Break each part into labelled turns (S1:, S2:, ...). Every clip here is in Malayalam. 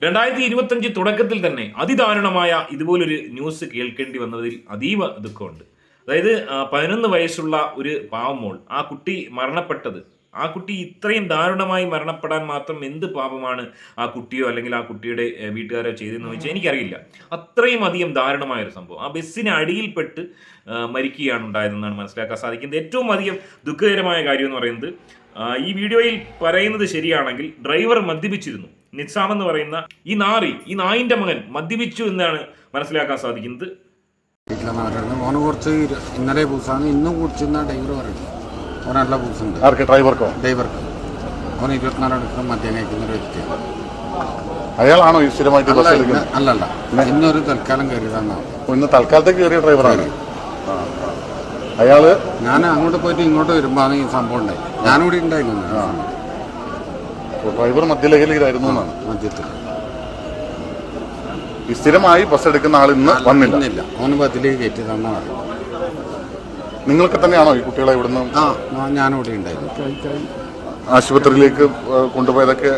S1: 2025 തുടക്കത്തിൽ തന്നെ അതിദാരുണമായ ഇതുപോലൊരു ന്യൂസ് കേൾക്കേണ്ടി വന്നതിൽ അതീവ ദുഃഖമുണ്ട്. അതായത് 11 വയസ്സുള്ള ഒരു പാവമോൾ, ആ കുട്ടി മരണപ്പെട്ടത്, ആ കുട്ടി ഇത്രയും ദാരുണമായി മരണപ്പെടാൻ മാത്രം എന്ത് പാപമാണ് ആ കുട്ടിയോ അല്ലെങ്കിൽ ആ കുട്ടിയുടെ വീട്ടുകാരോ ചെയ്തതെന്ന് ചോദിച്ചാൽ എനിക്കറിയില്ല. അത്രയും അധികം ദാരുണമായ ഒരു സംഭവം. ആ ബസ്സിന് അടിയിൽപ്പെട്ട് മരിക്കുകയാണ് ഉണ്ടായതെന്നാണ് മനസ്സിലാക്കാൻ സാധിക്കുന്നത്. ഏറ്റവും അധികം ദുഃഖകരമായ കാര്യം എന്ന് പറയുന്നത്, ഈ വീഡിയോയിൽ പറയുന്നത് ശരിയാണെങ്കിൽ ഡ്രൈവർ മദ്യപിച്ചിരുന്നു. നിസാം എന്ന് പറയുന്ന ഈ നായിന്റെ മകൻ മദ്യപിച്ചു എന്നാണ് മനസ്സിലാക്കാൻ സാധിക്കുന്നത്.
S2: ഓന് കുറച്ച് ഇന്നലെ പൂസാണ്, ഇന്നും കുടിച്ചിരുന്ന ഡ്രൈവർ പറയുന്നത് ഓൻ നല്ല പൂസുണ്ട്.
S3: ഡ്രൈവർക്ക്
S2: ഓൻ 24 മണിക്കൂർ മദ്യം കഴിക്കുന്ന ഒരു വ്യക്തിയാണ്.
S3: അയാളാണോ ഈ സ്ഥിരമായിട്ട്
S2: അല്ലല്ല, ഇന്നൊരു തൽക്കാലം കയറിയതാണ്.
S3: ഇന്ന് തൽക്കാലത്തേക്ക് കയറിയ ഡ്രൈവറാണ് അയാള്.
S2: ഞാൻ അങ്ങോട്ട് പോയിട്ട് ഇങ്ങോട്ട് വരുമ്പോഴാണ് ഈ സംഭവം ഉണ്ടായി. ഞാനിവിടെ ഉണ്ടായിരുന്നു.
S3: ഡ്രൈവർ മദ്യലഹരിയിലായിരുന്നു എന്നാണ്.
S2: മദ്യത്തിൽ
S3: സ്ഥിരമായി ബസ് എടുക്കുന്ന ആൾ ഇന്ന് വന്നില്ല.
S2: ഓന് ബസ്സിലേക്ക് കയറ്റിയതാണെന്ന് പറയും.
S3: നിങ്ങൾക്ക് തന്നെയാണോ ഈ കുട്ടികളെ ഇവിടുന്ന്?
S2: ഞാനിവിടെ ഉണ്ടായിരുന്നു.
S3: ആശുപത്രിയിലേക്ക് കൊണ്ടുപോയതൊക്കെ?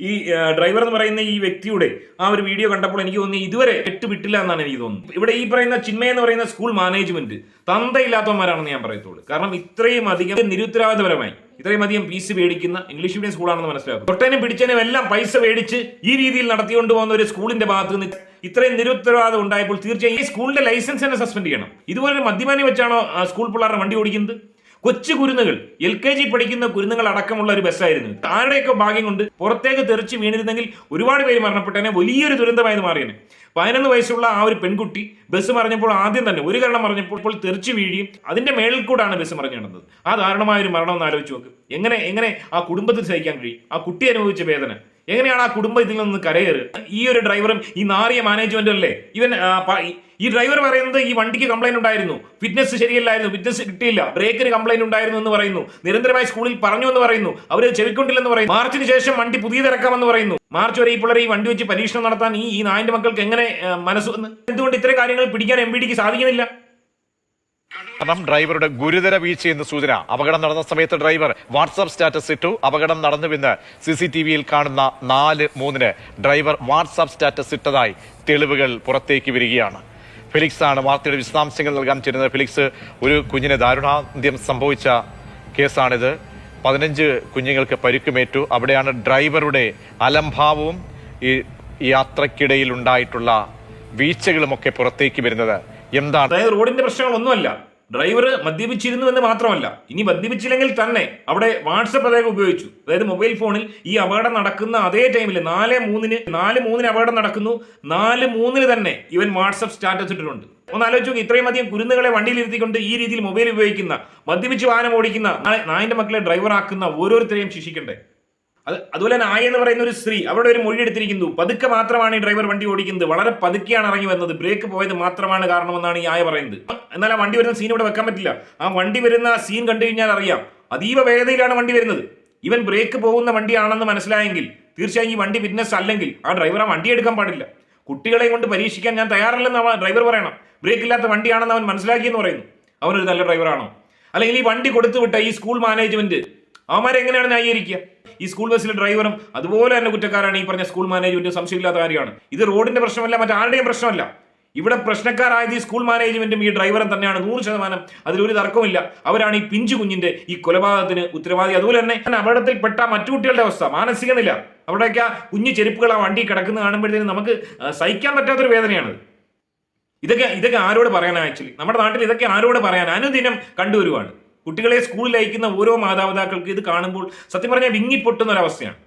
S1: ഈ ഡ്രൈവർ എന്ന് പറയുന്ന ഈ വ്യക്തിയുടെ ആ ഒരു വീഡിയോ കണ്ടപ്പോൾ എനിക്ക് തോന്നി ഇതുവരെ വിട്ടില്ല എന്നാണ് എനിക്ക് തോന്നുന്നത്. ഇവിടെ ഈ പറയുന്ന ചിന്മയ എന്ന് പറയുന്ന സ്കൂൾ മാനേജ്മെന്റ് തന്തയില്ലാത്തവന്മാരാണെന്ന് ഞാൻ പറയത്തുള്ളൂ. കാരണം ഇത്രയും അധികം നിരുത്തരവാദപരമായി ഇത്രയും അധികം ഫീസ് മേടിക്കുന്ന ഇംഗ്ലീഷ് മീഡിയം സ്കൂളാണെന്ന് മനസ്സിലാക്കും. തൊട്ടനും പിടിച്ചനും എല്ലാം പൈസ മേടിച്ച് ഈ രീതിയിൽ നടത്തിക്കൊണ്ട് പോകുന്ന ഒരു സ്കൂളിന്റെ ഭാഗത്ത് നിന്ന് ഇത്രയും നിരുത്തരവാദം ഉണ്ടായപ്പോൾ തീർച്ചയായും ഈ സ്കൂളിന്റെ ലൈസൻസ് തന്നെ സസ്പെൻഡ് ചെയ്യണം. ഇതുപോലെ മദ്യപാനി വെച്ചാണോ സ്കൂൾ പിള്ളേരുടെ വണ്ടി ഓടിക്കുന്നത്? കൊച്ചു കുരുന്നുകൾ, LKG പഠിക്കുന്ന കുരുന്നുകൾ അടക്കമുള്ള ഒരു ബസ്സായിരുന്നു. ആരുടെയൊക്കെ ഭാഗ്യം കൊണ്ട് പുറത്തേക്ക് തെറിച്ച് വീണിരുന്നെങ്കിൽ ഒരുപാട് പേര് മരണപ്പെട്ടതിനെ, വലിയൊരു ദുരന്തമായത് മാറിയേനെ. 11 വയസ്സുള്ള ആ ഒരു പെൺകുട്ടി ബസ് മറിഞ്ഞപ്പോൾ ആദ്യം തന്നെ ഒരു കാരണം മറിഞ്ഞപ്പോൾ തെറിച്ച് വീഴുകയും അതിന്റെ മേളിൽ കൂടാണ് ബസ് മറിഞ്ഞു കിടന്നത്. ആ ദാരുണമായ ഒരു മരണം ഒന്ന് ആലോചിച്ച് നോക്ക്. എങ്ങനെ ആ കുടുംബത്തിൽ സഹിക്കാൻ കഴിയും? ആ കുട്ടി അനുഭവിച്ച വേദന എങ്ങനെയാണ്? ആ കുടുംബം ഇതിൽ നിന്ന് കരയേറ്. ഈ ഒരു ഡ്രൈവറും ഈ നാറിയ മാനേജ്മെന്റും അല്ലേ ഇവൻ. ഈ ഡ്രൈവർ പറയുന്നത് ഈ വണ്ടിക്ക് കംപ്ലൈന്റ് ഉണ്ടായിരുന്നു, ഫിറ്റ്നസ് ശരിയല്ലായിരുന്നു, ഫിറ്റ്നസ് കിട്ടിയില്ല, ബ്രേക്കിന് കംപ്ലൈന്റ് ഉണ്ടായിരുന്നു എന്ന് പറയുന്നു. നിരന്തരമായി സ്കൂളിൽ പറഞ്ഞു എന്ന് പറയുന്നു. അവർ ചെവിക്കൊണ്ടില്ലെന്ന് പറയുന്നു. മാർച്ചിന് ശേഷം വണ്ടി പുതിയതിറക്കാമെന്ന് പറയുന്നു. മാർച്ച് വരെ ഈ പിള്ളേർ ഈ വണ്ടി വെച്ച് പരീക്ഷണം നടത്താൻ ഈ നായന്റെ മക്കൾക്ക് എങ്ങനെ മനസ്സ് വന്ന്? എന്തുകൊണ്ട് ഇത്തരം കാര്യങ്ങൾ പിടിക്കാൻ MVDക്ക് സാധിക്കുന്നില്ല?
S4: കാരണം ഡ്രൈവറുടെ ഗുരുതര വീഴ്ചയെന്ന് സൂചന. അപകടം നടന്ന സമയത്ത് ഡ്രൈവർ വാട്സാപ്പ് സ്റ്റാറ്റസ് ഇട്ടു. അപകടം നടന്നുവെന്ന് CCTVയിൽ കാണുന്ന 4:03 ഡ്രൈവർ വാട്സാപ്പ് സ്റ്റാറ്റസ് ഇട്ടതായി തെളിവുകൾ പുറത്തേക്ക് വരികയാണ്. ഫെലിക്സ് ആണ് വാർത്തയുടെ വിശദാംശങ്ങൾ നൽകാൻ ചേരുന്നത്. ഫെലിക്സ്, ഒരു കുഞ്ഞിന് ദാരുണാന്ത്യം സംഭവിച്ച കേസാണിത്. 15 കുഞ്ഞുങ്ങൾക്ക് പരിക്കുമേറ്റു. അവിടെയാണ് ഡ്രൈവറുടെ അലംഭാവവും ഈ യാത്രക്കിടയിൽ ഉണ്ടായിട്ടുള്ള വീഴ്ചകളുമൊക്കെ പുറത്തേക്ക് വരുന്നത്. എന്താണ്?
S1: അതായത് റോഡിന്റെ പ്രശ്നങ്ങളൊന്നുമല്ല, ഡ്രൈവർ മദ്യപിച്ചിരുന്നു എന്ന് മാത്രമല്ല, ഇനി മദ്യപിച്ചില്ലെങ്കിൽ തന്നെ അവിടെ വാട്സപ്പ് അദ്ദേഹം ഉപയോഗിച്ചു. അതായത് മൊബൈൽ ഫോണിൽ ഈ അപകടം നടക്കുന്ന അതേ ടൈമിൽ 4:03 അപകടം നടക്കുന്നു. 4:03 തന്നെ ഇവൻ വാട്സപ്പ് സ്റ്റാറ്റസ് ഇട്ടിട്ടുണ്ട്. ഒന്ന് ആലോചിച്ച് നോക്കി. ഇത്രയും അധികം കുരുന്നുകളെ വണ്ടിയിലിരുത്തിക്കൊണ്ട് ഈ രീതിയിൽ മൊബൈൽ ഉപയോഗിക്കുന്ന, മദ്യപിച്ച് വാഹനം ഓടിക്കുന്ന, നായന്റെ മക്കളെ ഡ്രൈവർ ആക്കുന്ന ഓരോരുത്തരെയും ശിക്ഷിക്കണ്ടേ? അതുപോലെ തന്നെ എന്ന് പറയുന്ന ഒരു സ്ത്രീ അവിടെ ഒരു മൊഴി എടുത്തിരിക്കുന്നു. പതുക്കെ മാത്രമാണ് ഈ ഡ്രൈവർ വണ്ടി ഓടിക്കുന്നത്, വളരെ പതുക്കെയാണ് ഇറങ്ങി വന്നത്, ബ്രേക്ക് പോയത് മാത്രമാണ് കാരണമെന്നാണ് ഈ പറയുന്നത്. എന്നാൽ ആ വണ്ടി വരുന്ന സീൻ ഇവിടെ വെക്കാൻ പറ്റില്ല. ആ വണ്ടി വരുന്ന സീൻ കണ്ടു കഴിഞ്ഞാൽ അറിയാം അതീവ വേഗതയിലാണ് വണ്ടി വരുന്നത്. ഇവൻ ബ്രേക്ക് പോകുന്ന വണ്ടിയാണെന്ന് മനസ്സിലായെങ്കിൽ തീർച്ചയായും ഈ വണ്ടി ഫിറ്റ്നസ് അല്ലെങ്കിൽ ആ ഡ്രൈവർ ആ വണ്ടി എടുക്കാൻ പാടില്ല. കുട്ടികളെ കൊണ്ട് പരീക്ഷിക്കാൻ ഞാൻ തയ്യാറല്ലെന്ന് ഡ്രൈവർ പറയണം. ബ്രേക്ക് ഇല്ലാത്ത വണ്ടിയാണെന്ന് അവൻ മനസ്സിലാക്കിയെന്ന് പറയുന്നു. അവനൊരു നല്ല ഡ്രൈവറാണോ? അല്ലെങ്കിൽ ഈ വണ്ടി കൊടുത്തു വിട്ട ഈ സ്കൂൾ മാനേജ്മെന്റ് അവന്മാരെങ്ങനെയാണ് ന്യായീകരിക്കുക? ഈ സ്കൂൾ ബസ്സിലെ ഡ്രൈവറും അതുപോലെ തന്നെ കുറ്റക്കാരാണ് ഈ പറഞ്ഞ സ്കൂൾ മാനേജ്മെന്റ്. സംശയമില്ലാത്ത കാര്യമാണ്. ഇത് റോഡിന്റെ പ്രശ്നമല്ല, മറ്റാരുടെയും പ്രശ്നമല്ല. ഇവിടെ പ്രശ്നക്കാരായത് ഈ സ്കൂൾ മാനേജ്മെന്റും ഈ ഡ്രൈവറും തന്നെയാണ്. 100%. അതിലൊരു തർക്കമില്ല. അവരാണ് ഈ പിഞ്ചു കുഞ്ഞിന്റെ ഈ കൊലപാതകത്തിന് ഉത്തരവാദി. അതുപോലെ തന്നെ അപകടത്തിൽപ്പെട്ട മറ്റു കുട്ടികളുടെ അവസ്ഥ, മാനസിക നില, അവിടെയൊക്കെ ആ കുഞ്ഞു ചെരുപ്പുകൾ ആ വണ്ടി കിടക്കുന്ന കാണുമ്പോഴത്തേക്കും നമുക്ക് സഹിക്കാൻ പറ്റാത്തൊരു വേദനയാണ്. ഇതൊക്കെ ആരോട് പറയാനാ? ആക്ച്വലി നമ്മുടെ നാട്ടിൽ ഇതൊക്കെ ആരോട് പറയാൻ? അനുദിനം കണ്ടുവരുവാണ്. കുട്ടികളെ സ്കൂളിൽ അയക്കുന്ന ഓരോ മാതാപിതാക്കൾക്ക് ഇത് കാണുമ്പോൾ സത്യം പറഞ്ഞാൽ വിങ്ങിപ്പൊട്ടുന്ന ഒരവസ്ഥയാണ്.